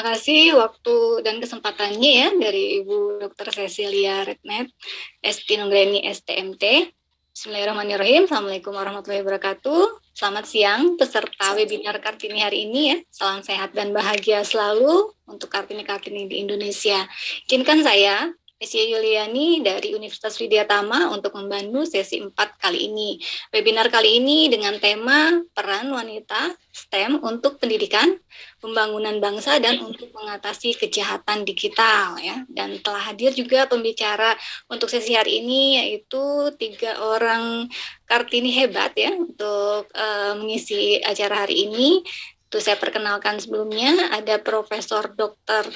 Terima kasih waktu dan kesempatannya ya dari Ibu Dr. Cecilia Rednet, ST Nunggreni STMT. Bismillahirrahmanirrahim. Assalamualaikum warahmatullahi wabarakatuh. Selamat siang peserta webinar Kartini hari ini ya. Salam sehat dan bahagia selalu untuk Kartini-Kartini di Indonesia. Izinkan saya, Sia Yuliani dari Universitas Widya Tama untuk membantu sesi 4 kali ini. Webinar kali ini dengan tema peran wanita STEM untuk pendidikan, pembangunan bangsa dan untuk mengatasi kejahatan digital ya. Dan telah hadir juga pembicara untuk sesi hari ini yaitu 3 orang Kartini hebat ya untuk mengisi acara hari ini. Itu saya perkenalkan sebelumnya ada Profesor Dr.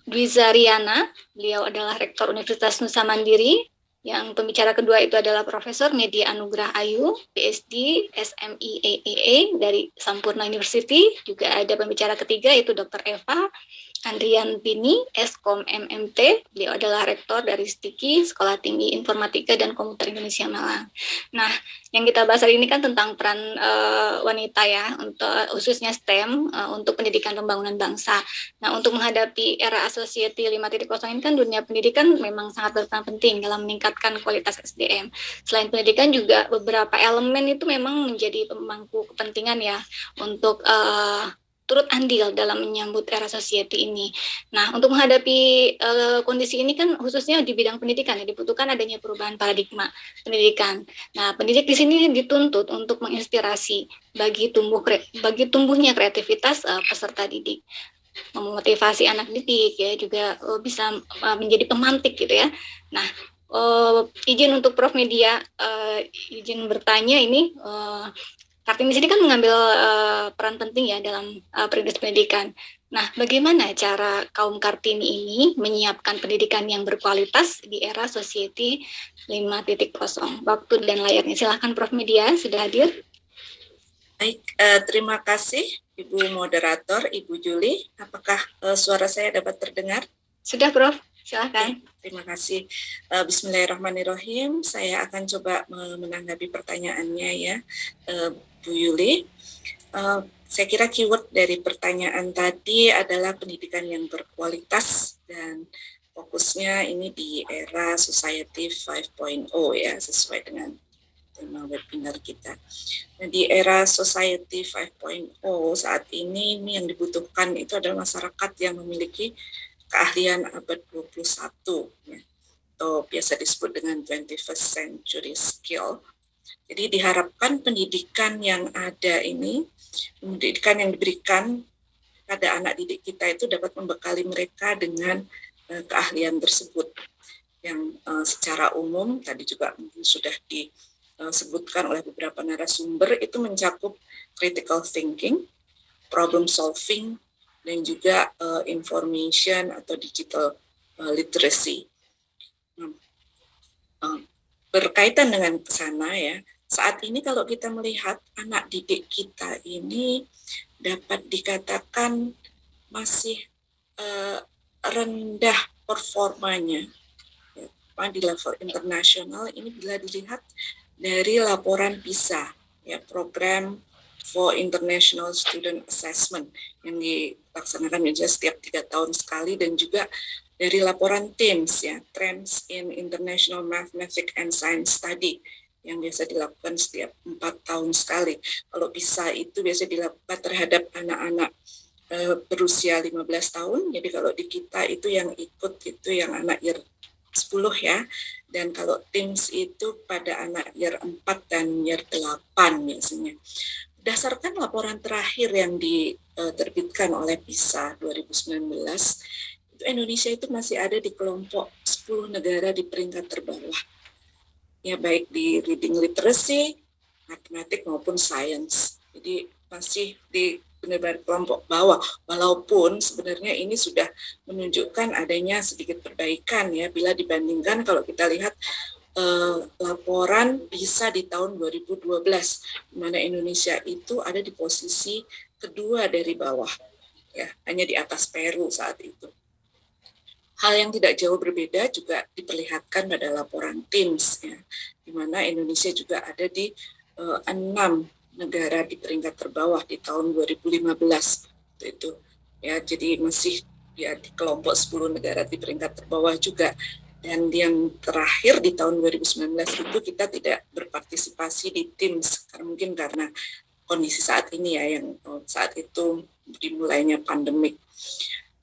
Dwi Zariana, beliau adalah Rektor Universitas Nusa Mandiri. Yang pembicara kedua itu adalah Profesor Media Anugrah Ayu, PhD, SMIAAA dari Sampurna University. Juga ada pembicara ketiga yaitu Dr. Eva Andriantini, Eskom MMT. Beliau adalah Rektor dari STIKI, Sekolah Tinggi Informatika dan Komputer Indonesia Malang. Nah, yang kita bahas hari ini kan tentang peran wanita ya, untuk khususnya STEM untuk pendidikan pembangunan bangsa. Nah, untuk menghadapi era Society 5.0 ini kan dunia pendidikan memang sangat berperan penting dalam meningkatkan kualitas SDM. Selain pendidikan juga beberapa elemen itu memang menjadi pemangku kepentingan ya untuk turut andil dalam menyambut era society ini. Nah, untuk menghadapi kondisi ini kan khususnya di bidang pendidikan ya, dibutuhkan adanya perubahan paradigma pendidikan. Nah, pendidik di sini dituntut untuk menginspirasi bagi tumbuhnya kreativitas peserta didik, memotivasi anak didik ya, juga bisa menjadi pemantik gitu ya. Nah, izin untuk Prof Media, izin bertanya ini, Kartini di sini kan mengambil peran penting ya dalam perintis pendidikan. Nah, bagaimana cara kaum Kartini ini menyiapkan pendidikan yang berkualitas di era Society 5.0? Waktu dan layarnya. Silahkan Prof Media, sudah hadir. Baik, terima kasih Ibu Moderator, Ibu Juli. Apakah suara saya dapat terdengar? Sudah, Prof. Silakan. Terima kasih. Bismillahirrahmanirrahim. Saya akan coba menanggapi pertanyaannya ya, Bu Yuli. Saya kira keyword dari pertanyaan tadi adalah pendidikan yang berkualitas dan fokusnya ini di era Society 5.0 ya, sesuai dengan tema webinar kita. Nah, di era Society 5.0 saat ini yang dibutuhkan itu adalah masyarakat yang memiliki keahlian abad 21 ya, atau biasa disebut dengan 21st century skill. Jadi diharapkan pendidikan yang ada ini, pendidikan yang diberikan pada anak didik kita itu dapat membekali mereka dengan keahlian tersebut yang secara umum tadi juga sudah disebutkan oleh beberapa narasumber, itu mencakup critical thinking, problem solving, dan juga information atau digital literacy. Berkaitan dengan kesana ya, saat ini kalau kita melihat anak didik kita ini dapat dikatakan masih rendah performanya ya, di level internasional. Ini bila dilihat dari laporan PISA ya, program for International Student Assessment yang dilaksanakan setiap 3 tahun sekali, dan juga dari laporan TIMSS ya, Trends in International Mathematics and Science Study yang biasa dilakukan setiap 4 tahun sekali. Kalau PISA itu biasa dilakukan terhadap anak-anak berusia 15 tahun. Jadi kalau di kita itu yang ikut itu yang anak year 10 ya. Dan kalau TIMSS itu pada anak year 4 dan year 8 biasanya. Berdasarkan laporan terakhir yang diterbitkan oleh PISA 2019, itu Indonesia itu masih ada di kelompok 10 negara di peringkat terbawah. Ya, baik di reading literacy, matematik maupun science. Jadi masih di benar-benar kelompok bawah, walaupun sebenarnya ini sudah menunjukkan adanya sedikit perbaikan ya, bila dibandingkan kalau kita lihat laporan PISA di tahun 2012, di mana Indonesia itu ada di posisi kedua dari bawah, ya, hanya di atas Peru saat itu. Hal yang tidak jauh berbeda juga diperlihatkan pada laporan TIMSS, ya, di mana Indonesia juga ada di 6 negara di peringkat terbawah di tahun 2015 itu ya, jadi masih ya di kelompok 10 negara di peringkat terbawah juga. Dan yang terakhir di tahun 2019 itu kita tidak berpartisipasi di TIMSS, karena mungkin karena kondisi saat ini ya, yang saat itu dimulainya pandemik.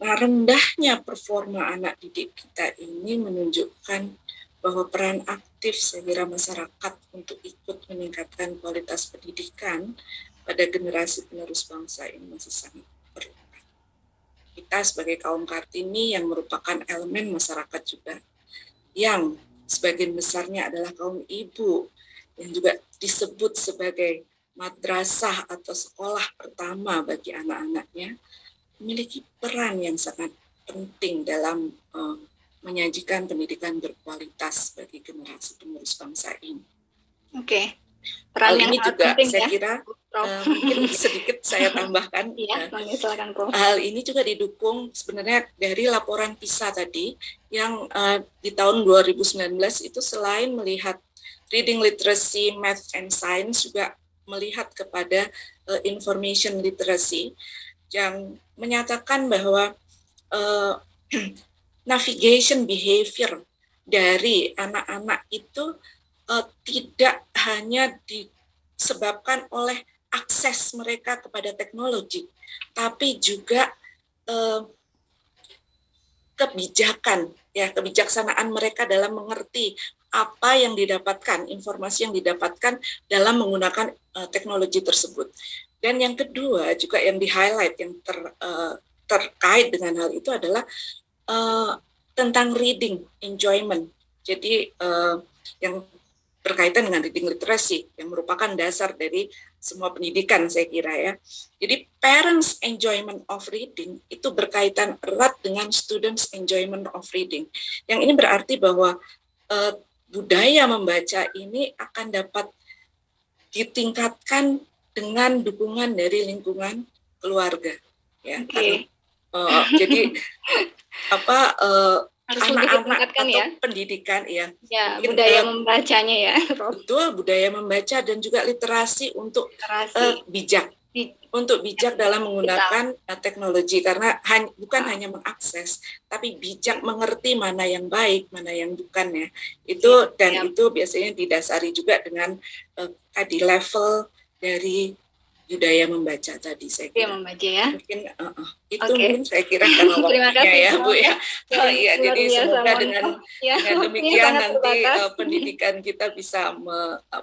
Nah, rendahnya performa anak didik kita ini menunjukkan bahwa peran aktif saya kira masyarakat untuk ikut meningkatkan kualitas pendidikan pada generasi penerus bangsa ini masih sangat perlu. Kita sebagai kaum Kartini yang merupakan elemen masyarakat juga, yang sebagian besarnya adalah kaum ibu, yang juga disebut sebagai madrasah atau sekolah pertama bagi anak-anaknya, memiliki peran yang sangat penting dalam menyajikan pendidikan berkualitas bagi generasi penerus bangsa ini. Oke. Hal ini juga saya kira mungkin sedikit saya tambahkan. Silakan, Prof. Hal ini juga didukung sebenarnya dari laporan PISA tadi yang di tahun 2019 itu selain melihat reading literacy, math and science, juga melihat kepada information literacy yang menyatakan bahwa navigation behavior dari anak-anak itu tidak hanya disebabkan oleh akses mereka kepada teknologi, tapi juga kebijaksanaan mereka dalam mengerti apa yang didapatkan, informasi yang didapatkan dalam menggunakan teknologi tersebut. Dan yang kedua juga yang di-highlight yang terkait dengan hal itu adalah tentang reading enjoyment. Jadi yang berkaitan dengan reading literacy yang merupakan dasar dari semua pendidikan saya kira ya. Jadi parents enjoyment of reading itu berkaitan erat dengan students enjoyment of reading. Yang ini berarti bahwa budaya membaca ini akan dapat ditingkatkan dengan dukungan dari lingkungan keluarga ya. Okay. Jadi anak-anak atau ya pendidikan ya budaya membacanya ya. Betul, budaya membaca dan juga literasi untuk bijak dalam menggunakan teknologi, karena bukan hanya mengakses tapi bijak mengerti mana yang baik mana yang bukan ya. Itu itu biasanya didasari juga dengan tadi level dari budaya membaca tadi saya kira. Membaca ya. Mungkin mungkin saya kira karena waktunya ya Bu ya. Iya, jadi semoga dengan demikian nanti pendidikan kita bisa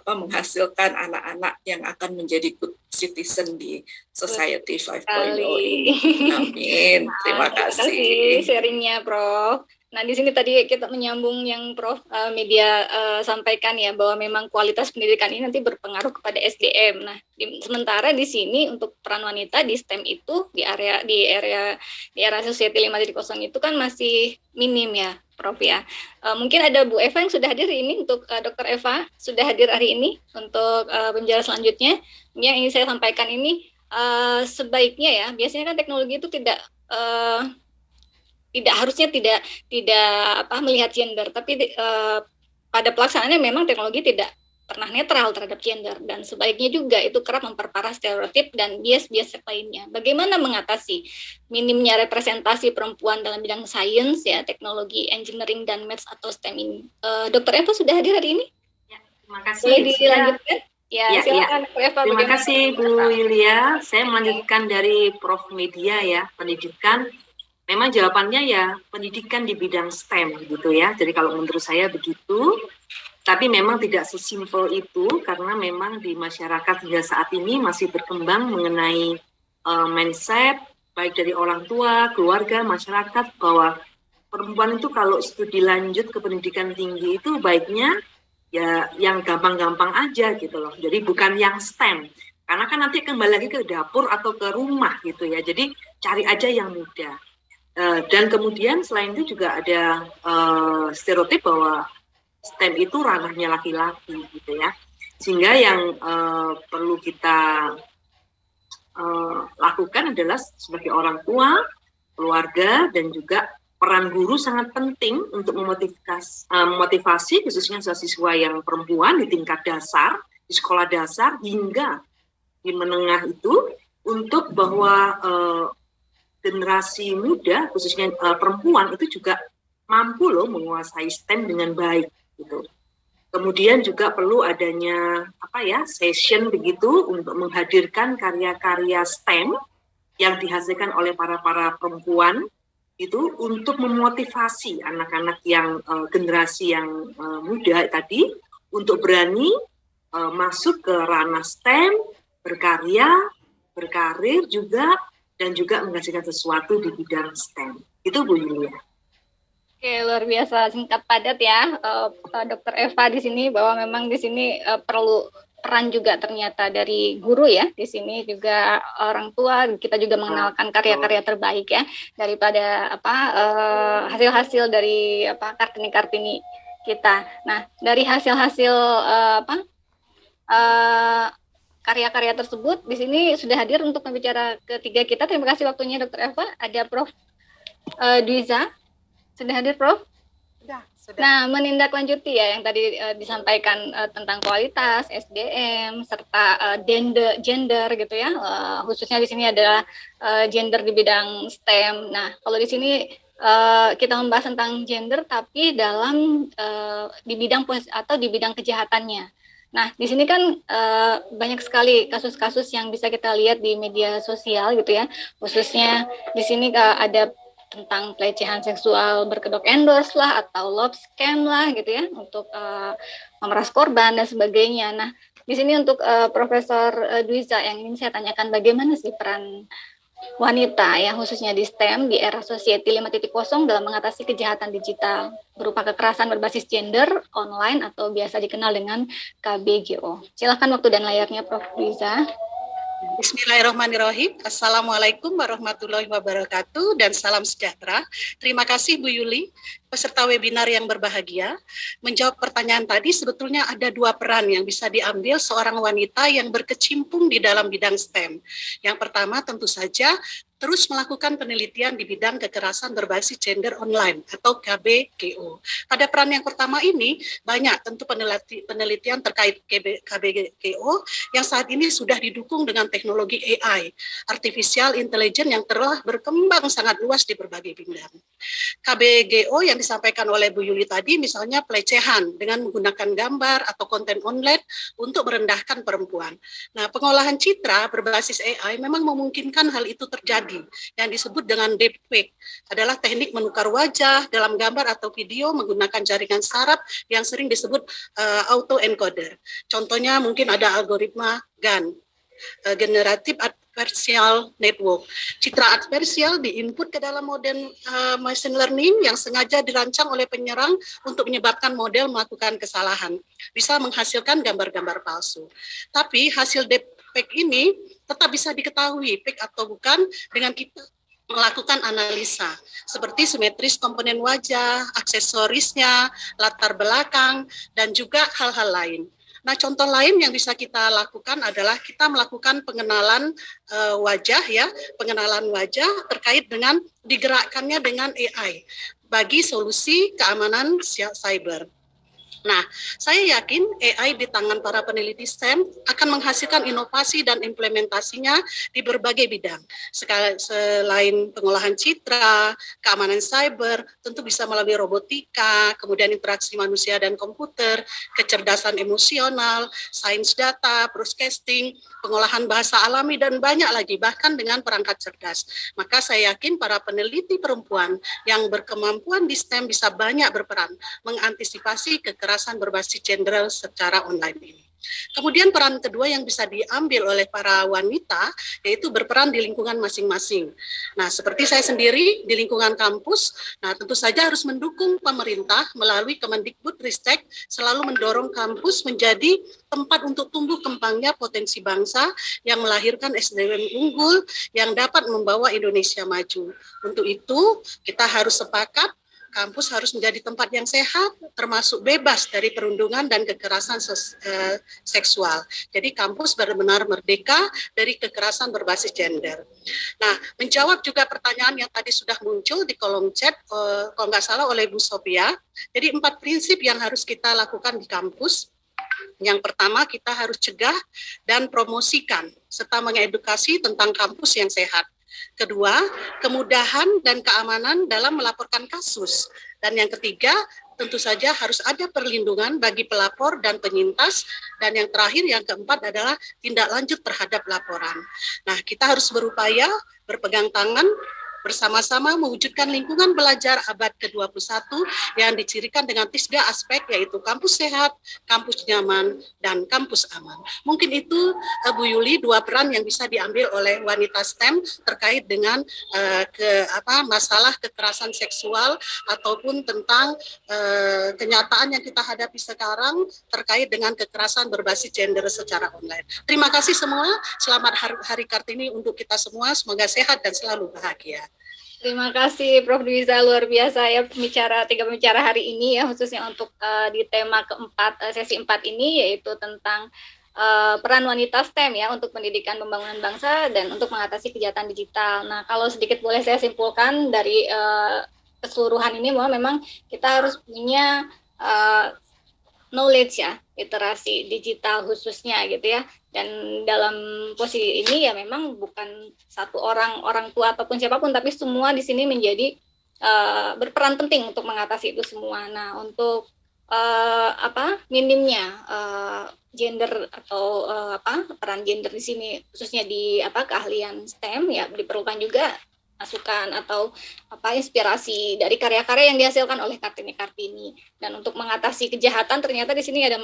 menghasilkan anak-anak yang akan menjadi good citizen di Society 5.0 ini. Amin. Terima kasih. Sharingnya, Prof. Nah, di sini tadi kita menyambung yang Prof media sampaikan ya, bahwa memang kualitas pendidikan ini nanti berpengaruh kepada SDM. Nah, sementara di sini untuk peran wanita di STEM itu di era Society 5.0 itu kan masih minim ya, Prof ya. Mungkin ada Bu Eva yang sudah hadir ini, untuk Dr. Eva sudah hadir hari ini untuk pembicara selanjutnya. Yang ingin saya sampaikan ini sebaiknya ya, biasanya kan teknologi itu tidak harusnya tidak melihat gender, tapi pada pelaksanaannya memang teknologi tidak pernah netral terhadap gender, dan sebaiknya juga itu kerap memperparah stereotip dan bias-bias lainnya. Bagaimana mengatasi minimnya representasi perempuan dalam bidang sains ya, teknologi, engineering dan maths atau STEM ini? Dr. Eva sudah hadir hari ini? Ya, terima kasih. Boleh dilanjutkan? Ya, silakan Bu Eva. Terima kasih Bu Yulia. Saya melanjutkan dari Prof Media ya, pendidikan. Memang jawabannya ya pendidikan di bidang STEM gitu ya. Jadi kalau menurut saya begitu. Tapi memang tidak sesimpel itu, karena memang di masyarakat hingga saat ini masih berkembang mengenai mindset baik dari orang tua, keluarga, masyarakat, bahwa perempuan itu kalau studi lanjut ke pendidikan tinggi itu baiknya ya yang gampang-gampang aja gitu loh. Jadi bukan yang STEM. Karena kan nanti kembali lagi ke dapur atau ke rumah gitu ya. Jadi cari aja yang mudah. Dan kemudian selain itu juga ada stereotip bahwa STEM itu ranahnya laki-laki gitu ya, sehingga yang perlu kita lakukan adalah sebagai orang tua, keluarga, dan juga peran guru sangat penting untuk memotivasi khususnya siswa yang perempuan di tingkat dasar, di sekolah dasar hingga di menengah itu, untuk bahwa generasi muda, khususnya perempuan, itu juga mampu loh menguasai STEM dengan baik gitu. Kemudian juga perlu adanya session begitu untuk menghadirkan karya-karya STEM yang dihasilkan oleh para perempuan itu untuk memotivasi anak-anak yang generasi yang muda tadi untuk berani masuk ke ranah STEM, berkarya, berkarir juga, dan juga menghasilkan sesuatu di bidang STEM. Itu Bu Yulia. Oke, luar biasa, singkat padat ya, Dr. Eva di sini, bahwa memang di sini perlu peran juga ternyata dari guru ya, di sini juga orang tua, kita juga mengenalkan karya-karya terbaik ya, daripada hasil-hasil dari Kartini-Kartini kita. Nah, dari hasil-hasil karya-karya tersebut, di sini sudah hadir untuk pembicara ketiga kita. Terima kasih waktunya Dr. Eva. Ada Prof. Dwiza. Sudah hadir, Prof? Sudah. Nah, menindaklanjuti ya yang tadi disampaikan tentang kualitas, SDM, serta gender gitu ya. Khususnya di sini adalah gender di bidang STEM. Nah, kalau di sini kita membahas tentang gender, tapi dalam di bidang kejahatannya. Nah, di sini kan banyak sekali kasus-kasus yang bisa kita lihat di media sosial gitu ya. Khususnya di sini ada tentang pelecehan seksual berkedok endorse lah atau love scam lah gitu ya untuk memeras korban dan sebagainya. Nah, di sini untuk Profesor Dwiza yang ingin saya tanyakan, bagaimana sih peran wanita ya khususnya di STEM di era Society 5.0 dalam mengatasi kejahatan digital berupa kekerasan berbasis gender online atau biasa dikenal dengan KBGO. Silakan waktu dan layarnya Prof. Dwiza. Bismillahirrahmanirrahim. Assalamualaikum warahmatullahi wabarakatuh dan salam sejahtera. Terima kasih Bu Yuli, peserta webinar yang berbahagia. Menjawab pertanyaan tadi, sebetulnya ada dua peran yang bisa diambil seorang wanita yang berkecimpung di dalam bidang STEM. Yang pertama tentu saja terus melakukan penelitian di bidang kekerasan berbasis gender online atau KBGO. Pada peran yang pertama ini banyak tentu penelitian terkait KBGO yang saat ini sudah didukung dengan teknologi AI, Artificial Intelligence, yang telah berkembang sangat luas di berbagai bidang. KBGO yang disampaikan oleh Bu Yuli tadi misalnya pelecehan dengan menggunakan gambar atau konten online untuk merendahkan perempuan. Nah, pengolahan citra berbasis AI memang memungkinkan hal itu terjadi. Yang disebut dengan deepfake adalah teknik menukar wajah dalam gambar atau video menggunakan jaringan saraf yang sering disebut autoencoder. Contohnya mungkin ada algoritma GAN, Generative Adversarial Network. Citra adversial diinput ke dalam model machine learning yang sengaja dirancang oleh penyerang untuk menyebabkan model melakukan kesalahan. Bisa menghasilkan gambar-gambar palsu. Tapi hasil deepfake ini tetap bisa diketahui fake atau bukan dengan kita melakukan analisa seperti simetris komponen wajah, aksesorisnya, latar belakang, dan juga hal-hal lain. Nah, contoh lain yang bisa kita lakukan adalah kita melakukan pengenalan wajah ya, pengenalan wajah terkait dengan digerakkannya dengan AI bagi solusi keamanan cyber. Nah, saya yakin AI di tangan para peneliti STEM akan menghasilkan inovasi dan implementasinya di berbagai bidang. Selain pengolahan citra, keamanan cyber, tentu bisa melalui robotika, kemudian interaksi manusia dan komputer, kecerdasan emosional, sains data, broadcasting, pengolahan bahasa alami, dan banyak lagi, bahkan dengan perangkat cerdas. Maka saya yakin para peneliti perempuan yang berkemampuan di STEM bisa banyak berperan mengantisipasi kekerasan berbasis gender secara online ini. Kemudian peran kedua yang bisa diambil oleh para wanita yaitu berperan di lingkungan masing-masing. Nah, seperti saya sendiri di lingkungan kampus, nah tentu saja harus mendukung pemerintah melalui Kemendikbudristek selalu mendorong kampus menjadi tempat untuk tumbuh kembangnya potensi bangsa yang melahirkan SDM unggul yang dapat membawa Indonesia maju. Untuk itu, kita harus sepakat kampus harus menjadi tempat yang sehat, termasuk bebas dari perundungan dan kekerasan seksual. Jadi kampus benar-benar merdeka dari kekerasan berbasis gender. Nah, menjawab juga pertanyaan yang tadi sudah muncul di kolom chat, kalau nggak salah oleh Bu Sophia. Jadi 4 prinsip yang harus kita lakukan di kampus. Yang pertama, kita harus cegah dan promosikan, serta mengedukasi tentang kampus yang sehat. Kedua, kemudahan dan keamanan dalam melaporkan kasus. Dan yang ketiga, tentu saja harus ada perlindungan bagi pelapor dan penyintas. Dan yang terakhir, yang keempat adalah tindak lanjut terhadap laporan. Nah, kita harus berupaya berpegang tangan bersama-sama mewujudkan lingkungan belajar abad ke-21 yang dicirikan dengan 3 aspek, yaitu kampus sehat, kampus nyaman, dan kampus aman. Mungkin itu, Bu Yuli, 2 peran yang bisa diambil oleh wanita STEM terkait dengan masalah kekerasan seksual ataupun tentang kenyataan yang kita hadapi sekarang terkait dengan kekerasan berbasis gender secara online. Terima kasih semua, selamat Hari Kartini untuk kita semua, semoga sehat dan selalu bahagia. Terima kasih Prof. Dwiza, luar biasa ya tiga pembicara hari ini ya, khususnya untuk di tema keempat, sesi 4 ini, yaitu tentang peran wanita STEM ya untuk pendidikan pembangunan bangsa dan untuk mengatasi kejahatan digital. Nah, kalau sedikit boleh saya simpulkan dari keseluruhan ini bahwa memang kita harus punya knowledge ya, literasi digital khususnya gitu ya. Dan dalam posisi ini ya memang bukan satu orang tua ataupun siapapun, tapi semua di sini menjadi berperan penting untuk mengatasi itu semua. Nah, untuk minimnya gender atau peran gender di sini khususnya di keahlian STEM ya diperlukan juga masukan atau inspirasi dari karya-karya yang dihasilkan oleh Kartini. Dan untuk mengatasi kejahatan ternyata di sini ada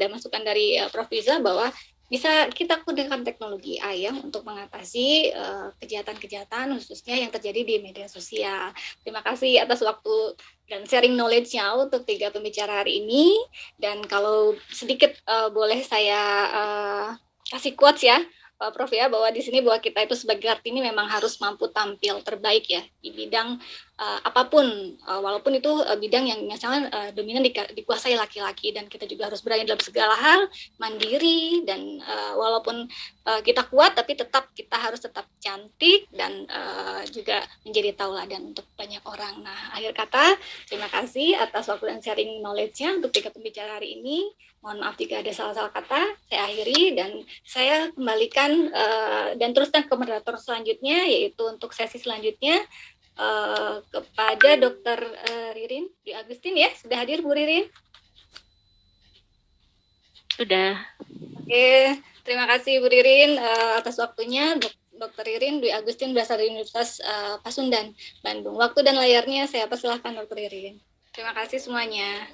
masukan dari Prof. Dwiza bahwa bisa kita gunakan teknologi AI untuk mengatasi kejahatan-kejahatan khususnya yang terjadi di media sosial. Terima kasih atas waktu dan sharing knowledge-nya untuk 3 pembicara hari ini. Dan kalau sedikit boleh saya kasih quotes ya, Prof ya, bahwa di sini bahwa kita itu sebagai Kartini memang harus mampu tampil terbaik ya di bidang apapun, walaupun itu bidang yang misalnya dominan dikuasai laki-laki, dan kita juga harus berani dalam segala hal, mandiri, dan walaupun kita kuat tapi kita harus tetap cantik dan juga menjadi tauladan untuk banyak orang. Nah, akhir kata, terima kasih atas waktu dan sharing knowledge-nya untuk 3 pembicara hari ini. Mohon maaf jika ada salah-salah kata, saya akhiri dan saya kembalikan dan teruskan ke moderator selanjutnya, yaitu untuk sesi selanjutnya kepada Dr. Ririn Dwi Agustin ya. Sudah hadir Bu Ririn? Sudah. Oke, terima kasih Bu Ririn atas waktunya. Dr. Ririn Dwi Agustin berasal dari Universitas Pasundan, Bandung. Waktu dan layarnya saya persilahkan Dr. Ririn. Terima kasih semuanya.